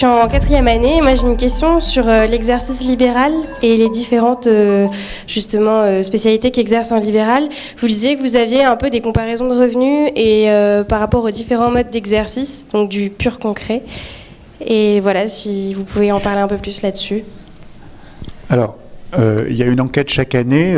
suis en 4e année. Moi, j'ai une question sur l'exercice libéral et les différentes spécialités qu'exerce un libéral. Vous disiez que vous aviez un peu des comparaisons de revenus et par rapport aux différents modes d'exercice, donc du pur concret. Et voilà, si vous pouvez en parler un peu plus là-dessus. Alors, il y a une enquête chaque année,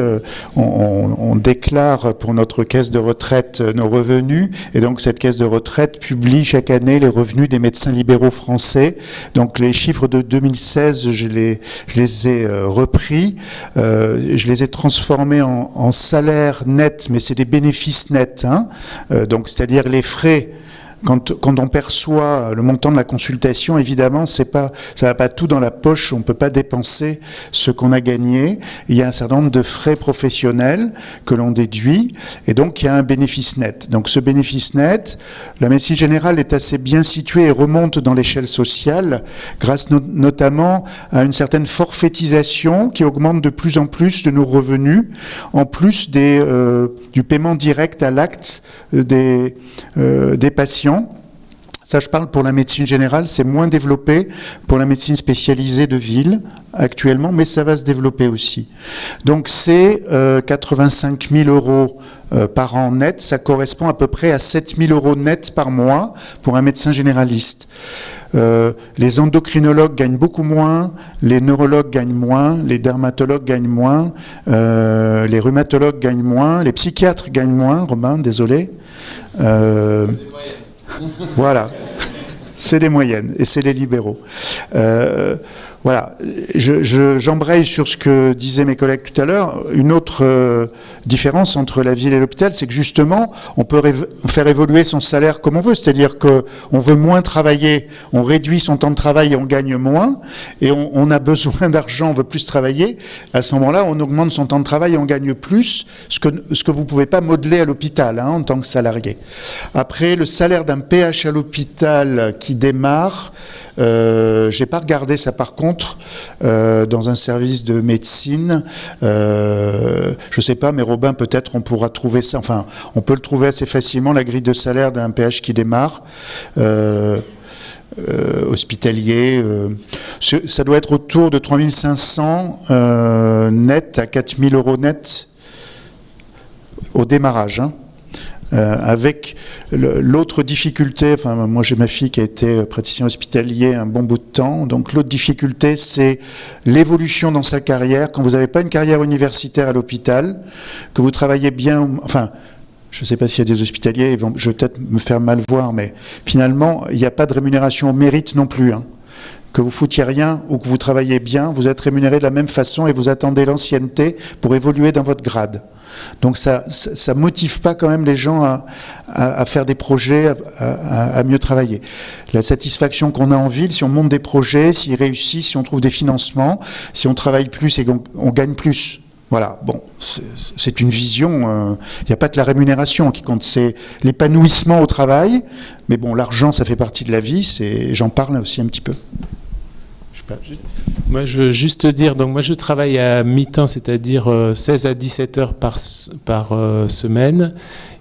on déclare pour notre caisse de retraite nos revenus, et donc cette caisse de retraite publie chaque année les revenus des médecins libéraux français. Donc les chiffres de 2016, je les ai repris, je les ai transformés en salaire net, mais c'est des bénéfices nets, hein, donc c'est-à-dire les frais. Quand on perçoit le montant de la consultation, évidemment, ça va pas tout dans la poche, on peut pas dépenser ce qu'on a gagné. Il y a un certain nombre de frais professionnels que l'on déduit, et donc il y a un bénéfice net. Donc ce bénéfice net, la médecine générale est assez bien située et remonte dans l'échelle sociale, grâce notamment à une certaine forfaitisation qui augmente de plus en plus de nos revenus, en plus du paiement direct à l'acte des patients. Ça, je parle pour la médecine générale, c'est moins développé pour la médecine spécialisée de ville actuellement, mais ça va se développer aussi. Donc c'est 85 000 euros par an net, ça correspond à peu près à 7 000 euros net par mois pour un médecin généraliste. Les endocrinologues gagnent beaucoup moins, les neurologues gagnent moins, les dermatologues gagnent moins, les rhumatologues gagnent moins, les psychiatres gagnent moins, Romain, désolé. Voilà, c'est des moyennes et c'est les libéraux. Voilà, j'embraye sur ce que disaient mes collègues tout à l'heure. Une autre différence entre la ville et l'hôpital, c'est que justement, on peut faire évoluer son salaire comme on veut. C'est-à-dire qu'on veut moins travailler, on réduit son temps de travail et on gagne moins. Et on a besoin d'argent, on veut plus travailler. À ce moment-là, on augmente son temps de travail et on gagne plus, ce que vous ne pouvez pas modeler à l'hôpital, hein, en tant que salarié. Après, le salaire d'un PH à l'hôpital qui démarre, j'ai pas regardé ça par contre, dans un service de médecine, je sais pas, mais Robin, peut-être on pourra trouver ça, enfin, on peut le trouver assez facilement, la grille de salaire d'un PH qui démarre, hospitalier, ça doit être autour de 3 500 net à 4 000 euros net au démarrage, hein. Avec l'autre difficulté, enfin moi j'ai ma fille qui a été praticien hospitalier un bon bout de temps, donc l'autre difficulté c'est l'évolution dans sa carrière. Quand vous n'avez pas une carrière universitaire à l'hôpital, que vous travaillez bien, enfin je ne sais pas s'il y a des hospitaliers, je vais peut-être me faire mal voir, mais finalement il n'y a pas de rémunération au mérite non plus, hein. Que vous foutiez rien ou que vous travaillez bien, vous êtes rémunéré de la même façon et vous attendez l'ancienneté pour évoluer dans votre grade. Donc ça motive pas quand même les gens à faire des projets, à mieux travailler. La satisfaction qu'on a en ville, si on monte des projets, s'ils réussissent, si on trouve des financements, si on travaille plus et qu'on gagne plus. Voilà, bon, c'est une vision, il n'y a pas que la rémunération qui compte, c'est l'épanouissement au travail, mais bon, l'argent, ça fait partie de la vie, j'en parle aussi un petit peu. Moi, je veux juste dire, donc moi je travaille à mi-temps, c'est-à-dire 16 à 17 heures par semaine,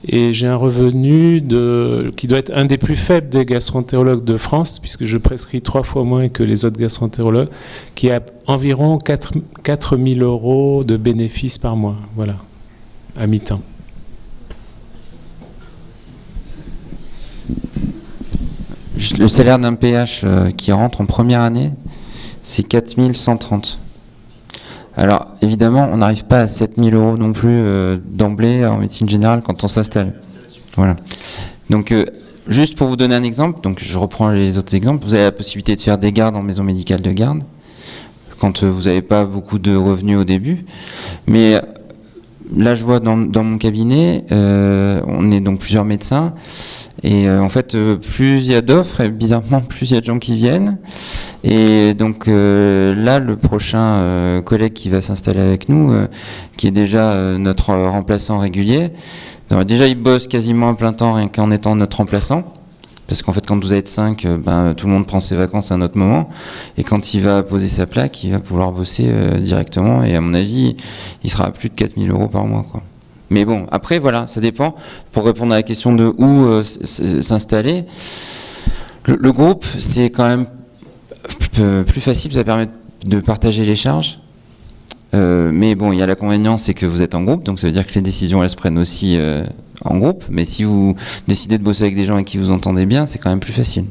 et j'ai un revenu qui doit être un des plus faibles des gastroentérologues de France, puisque je prescris 3 fois moins que les autres gastroentérologues, qui a environ 4 000 euros de bénéfices par mois, voilà, à mi-temps. Juste le salaire d'un PH qui rentre en première année, c'est 4 130. Alors, évidemment, on n'arrive pas à 7 000 euros non plus d'emblée en médecine générale quand on s'installe. Voilà. Donc, juste pour vous donner un exemple, donc je reprends les autres exemples, vous avez la possibilité de faire des gardes en maison médicale de garde, quand vous n'avez pas beaucoup de revenus au début. Mais là, je vois dans mon cabinet, on est donc plusieurs médecins, et en fait, plus il y a d'offres, et bizarrement, plus il y a de gens qui viennent. Et donc là, le prochain collègue qui va s'installer avec nous, qui est déjà notre remplaçant régulier, donc déjà il bosse quasiment à plein temps rien qu'en étant notre remplaçant, parce qu'en fait quand vous êtes 5, tout le monde prend ses vacances à un autre moment, et quand il va poser sa plaque, il va pouvoir bosser directement, et à mon avis, il sera à plus de 4 000 euros par mois, quoi. Mais bon, après voilà, ça dépend. Pour répondre à la question de où s'installer, le groupe, c'est quand même plus facile, ça permet de partager les charges. Mais bon, il y a l'inconvénient, c'est que vous êtes en groupe, donc ça veut dire que les décisions, elles se prennent aussi en groupe. Mais si vous décidez de bosser avec des gens avec qui vous entendez bien, c'est quand même plus facile.